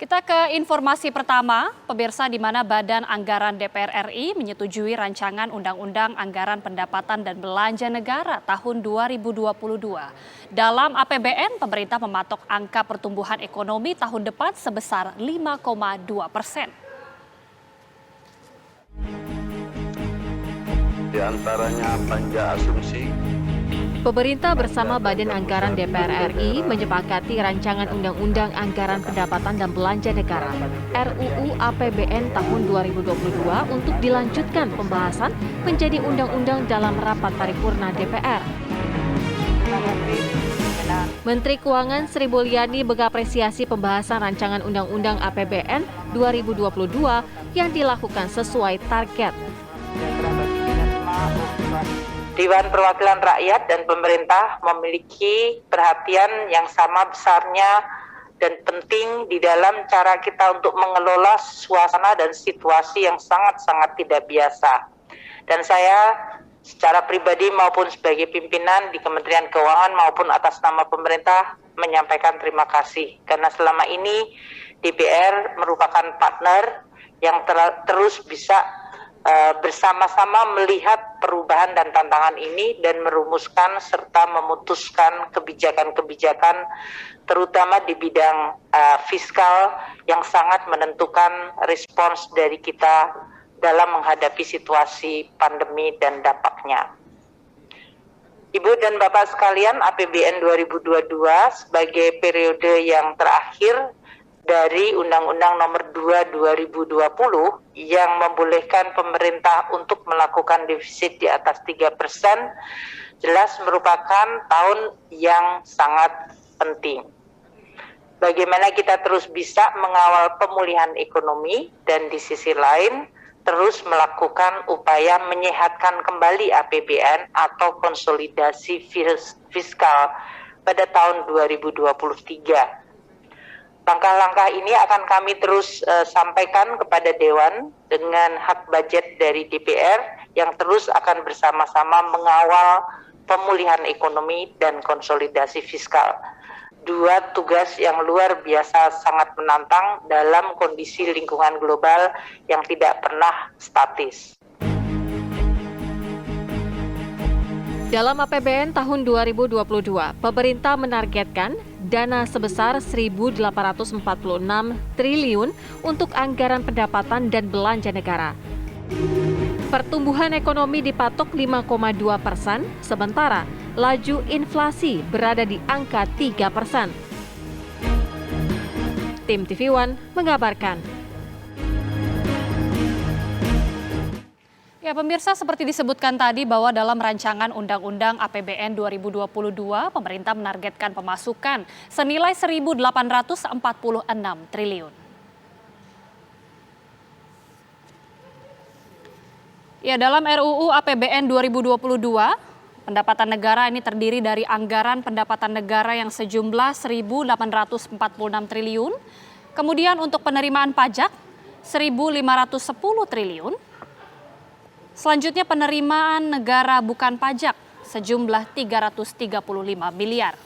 Kita ke informasi pertama, pemirsa, di mana Badan Anggaran DPR RI menyetujui rancangan Undang-Undang Anggaran Pendapatan dan Belanja Negara tahun 2022. Dalam APBN, pemerintah mematok angka pertumbuhan ekonomi tahun depan sebesar 5,2%. Di antaranya panja asumsi. Pemerintah bersama Badan Anggaran DPR RI menyepakati rancangan Undang-Undang Anggaran Pendapatan dan Belanja Negara (RUU APBN) tahun 2022 untuk dilanjutkan pembahasan menjadi undang-undang dalam rapat paripurna DPR. Menteri Keuangan Sri Mulyani mengapresiasi pembahasan rancangan Undang-Undang APBN 2022 yang dilakukan sesuai target. Dewan Perwakilan Rakyat dan pemerintah memiliki perhatian yang sama besarnya dan penting di dalam cara kita untuk mengelola suasana dan situasi yang sangat-sangat tidak biasa. Dan saya secara pribadi maupun sebagai pimpinan di Kementerian Keuangan maupun atas nama pemerintah menyampaikan terima kasih. Karena selama ini DPR merupakan partner yang terus bisa bersama-sama melihat perubahan dan tantangan ini dan merumuskan serta memutuskan kebijakan-kebijakan terutama di bidang fiskal yang sangat menentukan respons dari kita dalam menghadapi situasi pandemi dan dampaknya. Ibu dan Bapak sekalian, APBN 2022 sebagai periode yang terakhir dari Undang-Undang Nomor 2 2020 yang membolehkan pemerintah untuk melakukan defisit di atas 3%, jelas merupakan tahun yang sangat penting. Bagaimana kita terus bisa mengawal pemulihan ekonomi dan di sisi lain terus melakukan upaya menyehatkan kembali APBN atau konsolidasi fiskal pada tahun 2023. Langkah-langkah ini akan kami terus sampaikan kepada Dewan dengan hak budget dari DPR yang terus akan bersama-sama mengawal pemulihan ekonomi dan konsolidasi fiskal. Dua tugas yang luar biasa sangat menantang dalam kondisi lingkungan global yang tidak pernah statis. Dalam APBN tahun 2022, pemerintah menargetkan dana sebesar 1.846 triliun untuk anggaran pendapatan dan belanja negara. Pertumbuhan ekonomi dipatok 5,2%, sementara laju inflasi berada di angka 3%. Tim TV One mengabarkan. Ya, pemirsa, seperti disebutkan tadi bahwa dalam rancangan Undang-Undang APBN 2022, pemerintah menargetkan pemasukan senilai 1.846 triliun. Ya, dalam RUU APBN 2022, pendapatan negara ini terdiri dari anggaran pendapatan negara yang sejumlah 1.846 triliun, kemudian untuk penerimaan pajak 1.510 triliun, selanjutnya penerimaan negara bukan pajak sejumlah 335 miliar.